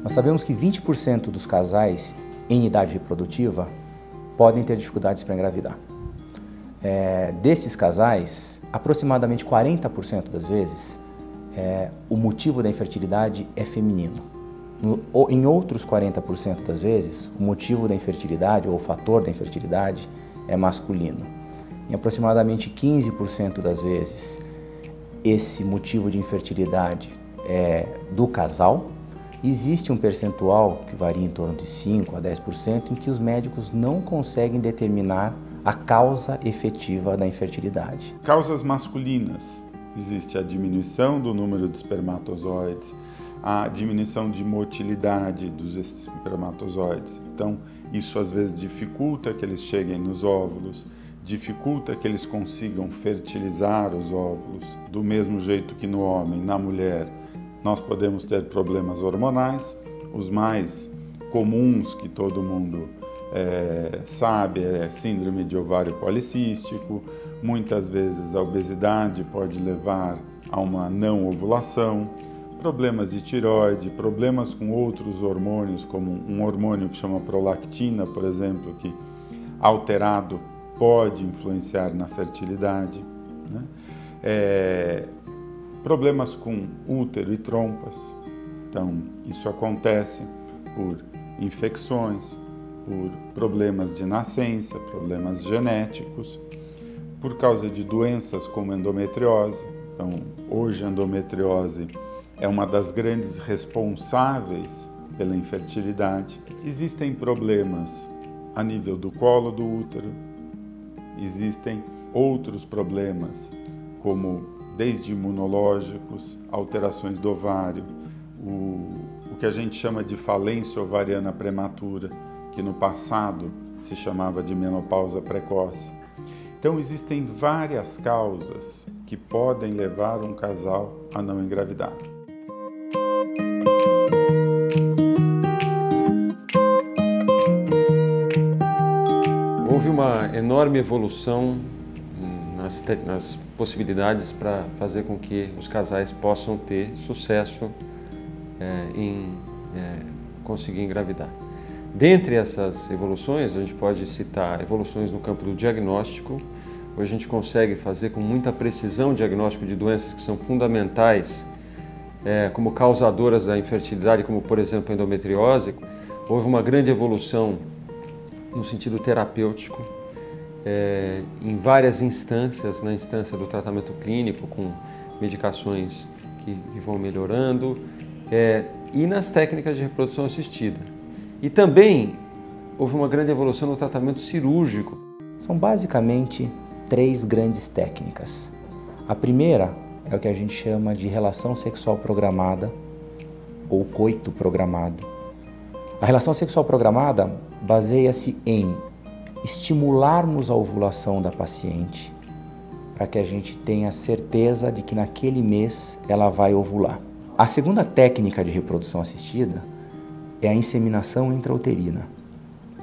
Nós sabemos que 20% dos casais em idade reprodutiva podem ter dificuldades para engravidar. Desses casais, aproximadamente 40% das vezes, o motivo da infertilidade é feminino. Em outros 40% das vezes, o motivo da infertilidade ou o fator da infertilidade é masculino. Em aproximadamente 15% das vezes, esse motivo de infertilidade é do casal. Existe um percentual, que varia em torno de 5% a 10%, em que os médicos não conseguem determinar a causa efetiva da infertilidade. Causas masculinas. Existe a diminuição do número de espermatozoides, a diminuição de motilidade dos espermatozoides. Então, isso às vezes dificulta que eles cheguem nos óvulos, dificulta que eles consigam fertilizar os óvulos. Do mesmo jeito que no homem, na mulher, nós podemos ter problemas hormonais. Os mais comuns que todo mundo sabe é síndrome de ovário policístico. Muitas vezes a obesidade pode levar a uma não ovulação, problemas de tireoide, problemas com outros hormônios, como um hormônio que chama prolactina, por exemplo, que alterado pode influenciar na fertilidade, né? Problemas com útero e trompas. Então, isso acontece por infecções, por problemas de nascença, problemas genéticos, por causa de doenças como endometriose. Então, hoje a endometriose é uma das grandes responsáveis pela infertilidade. Existem problemas a nível do colo do útero, existem outros problemas como desde imunológicos, alterações do ovário, o que a gente chama de falência ovariana prematura, que no passado se chamava de menopausa precoce. Então existem várias causas que podem levar um casal a não engravidar. Houve uma enorme evolução nas possibilidades para fazer com que os casais possam ter sucesso em conseguir engravidar. Dentre essas evoluções, a gente pode citar evoluções no campo do diagnóstico. Hoje a gente consegue fazer com muita precisão o diagnóstico de doenças que são fundamentais como causadoras da infertilidade, como por exemplo a endometriose. Houve uma grande evolução no sentido terapêutico, em várias instâncias, na instância do tratamento clínico, com medicações que vão melhorando, e nas técnicas de reprodução assistida. E também houve uma grande evolução no tratamento cirúrgico. São basicamente 3 grandes técnicas. A primeira é o que a gente chama de relação sexual programada ou coito programado. A relação sexual programada baseia-se em estimularmos a ovulação da paciente para que a gente tenha certeza de que naquele mês ela vai ovular. A segunda técnica de reprodução assistida é a inseminação intrauterina.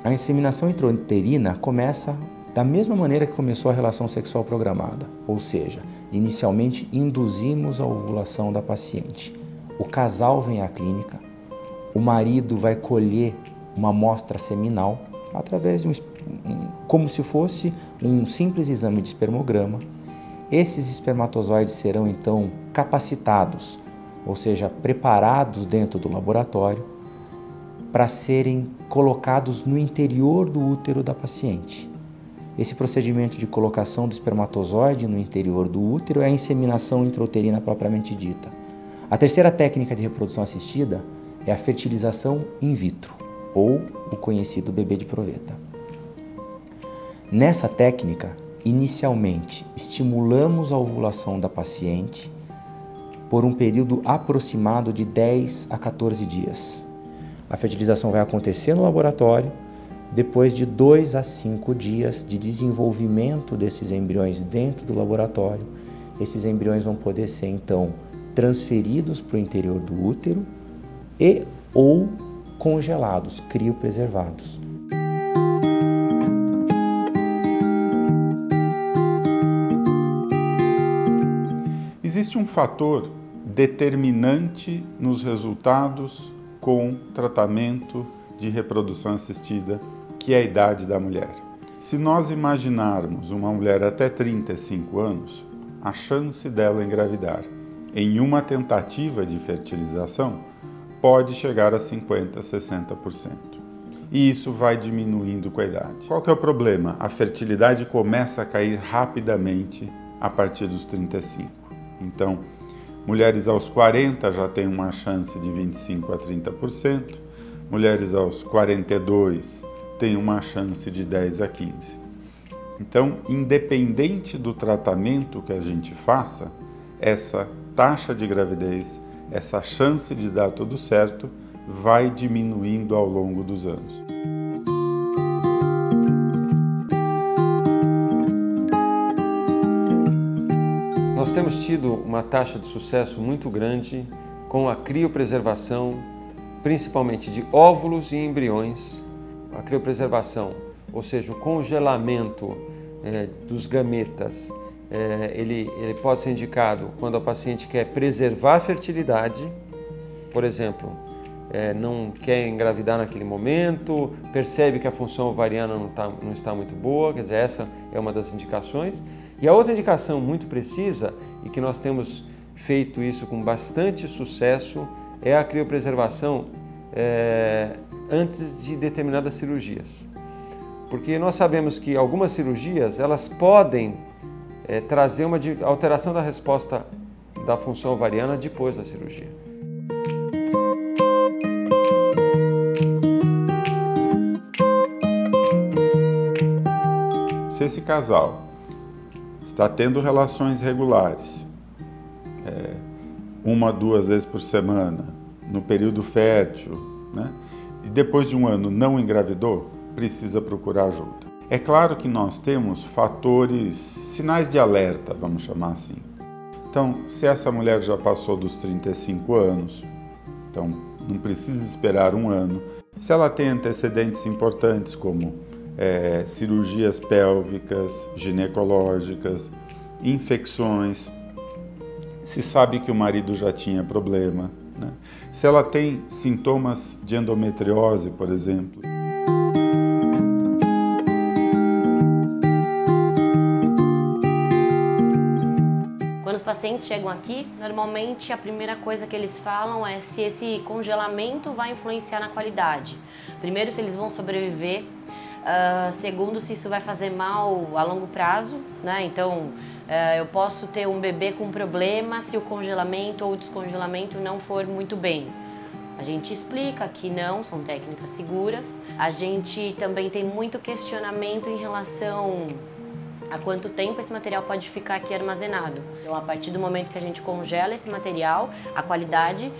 A inseminação intrauterina começa da mesma maneira que começou a relação sexual programada, ou seja, inicialmente induzimos a ovulação da paciente. O casal vem à clínica, o marido vai colher uma amostra seminal através de como se fosse um simples exame de espermograma. Esses espermatozoides serão então capacitados, ou seja, preparados dentro do laboratório para serem colocados no interior do útero da paciente. Esse procedimento de colocação do espermatozoide no interior do útero é a inseminação intrauterina propriamente dita. A terceira técnica de reprodução assistida é a fertilização in vitro, ou o conhecido bebê de proveta. Nessa técnica, inicialmente, estimulamos a ovulação da paciente por um período aproximado de 10 a 14 dias. A fertilização vai acontecer no laboratório depois de 2 a 5 dias de desenvolvimento desses embriões dentro do laboratório. Esses embriões vão poder ser, então, transferidos para o interior do útero e ou congelados, criopreservados. Existe um fator determinante nos resultados com tratamento de reprodução assistida, que é a idade da mulher. Se nós imaginarmos uma mulher até 35 anos, a chance dela engravidar em uma tentativa de fertilização pode chegar a 50%, 60%. E isso vai diminuindo com a idade. Qual que é o problema? A fertilidade começa a cair rapidamente a partir dos 35. Então, mulheres aos 40 já têm uma chance de 25% a 30%, mulheres aos 42 têm uma chance de 10% a 15%. Então, independente do tratamento que a gente faça, essa taxa de gravidez, essa chance de dar tudo certo, vai diminuindo ao longo dos anos. Nós temos tido uma taxa de sucesso muito grande com a criopreservação, principalmente de óvulos e embriões. A criopreservação, ou seja, o congelamento dos gametas, ele pode ser indicado quando a paciente quer preservar a fertilidade, por exemplo, não quer engravidar naquele momento, percebe que a função ovariana não está muito boa, quer dizer, essa é uma das indicações. E a outra indicação muito precisa, e que nós temos feito isso com bastante sucesso, é a criopreservação antes de determinadas cirurgias. Porque nós sabemos que algumas cirurgias, elas podem trazer uma alteração da resposta da função ovariana depois da cirurgia. Se esse casal está tendo relações regulares, 1, 2 vezes por semana, no período fértil, né? E depois de um ano não engravidou, precisa procurar ajuda. É claro que nós temos fatores, sinais de alerta, vamos chamar assim. Então, se essa mulher já passou dos 35 anos, então não precisa esperar um ano. Se ela tem antecedentes importantes como cirurgias pélvicas, ginecológicas, infecções, se sabe que o marido já tinha problema, né? Se ela tem sintomas de endometriose, por exemplo. Quando os pacientes chegam aqui, normalmente a primeira coisa que eles falam é se esse congelamento vai influenciar na qualidade. Primeiro, se eles vão sobreviver. Segundo, se isso vai fazer mal a longo prazo, né? Então, eu posso ter um bebê com problema se o congelamento ou o descongelamento não for muito bem. A gente explica que não, são técnicas seguras. A gente também tem muito questionamento em relação a quanto tempo esse material pode ficar aqui armazenado. Então, a partir do momento que a gente congela esse material, a qualidade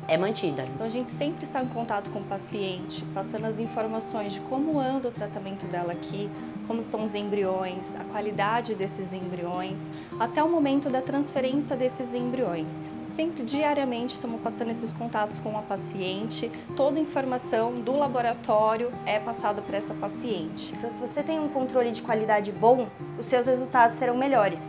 é mantida. Então, a gente sempre está em contato com o paciente, passando as informações de como anda o tratamento dela aqui, como são os embriões, a qualidade desses embriões, até o momento da transferência desses embriões. Sempre diariamente estamos passando esses contatos com a paciente, toda a informação do laboratório é passada para essa paciente. Então, se você tem um controle de qualidade bom, os seus resultados serão melhores.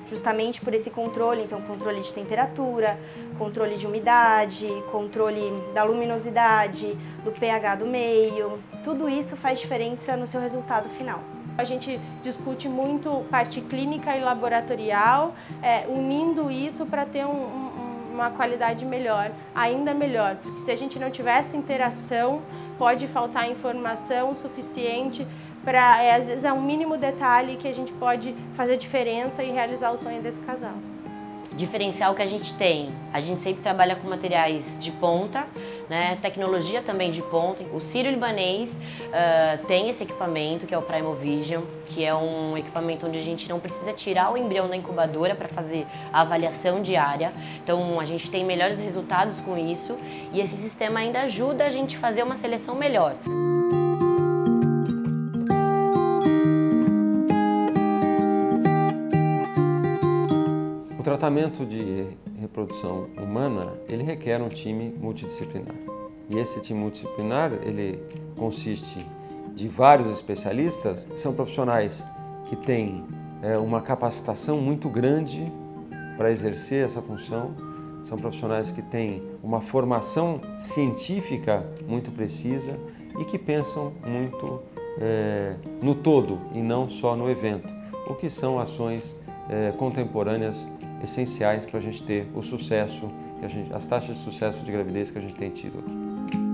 Justamente por esse controle, então controle de temperatura, controle de umidade, controle da luminosidade, do pH do meio, tudo isso faz diferença no seu resultado final. A gente discute muito parte clínica e laboratorial, unindo isso para ter uma qualidade melhor, ainda melhor. Porque se a gente não tiver essa interação, pode faltar informação suficiente para, às vezes, é um mínimo detalhe que a gente pode fazer diferença e realizar o sonho desse casal. Diferencial que a gente tem, a gente sempre trabalha com materiais de ponta, né? Tecnologia também de ponta. O Sírio-Libanês tem esse equipamento, que é o Primovision, que é um equipamento onde a gente não precisa tirar o embrião da incubadora para fazer a avaliação diária. Então, a gente tem melhores resultados com isso e esse sistema ainda ajuda a gente a fazer uma seleção melhor. O tratamento de reprodução humana, ele requer um time multidisciplinar. E esse time multidisciplinar, ele consiste de vários especialistas, são profissionais que têm uma capacitação muito grande para exercer essa função, são profissionais que têm uma formação científica muito precisa e que pensam muito no todo e não só no evento, o que são ações contemporâneas essenciais para a gente ter o sucesso, as taxas de sucesso de gravidez que a gente tem tido aqui.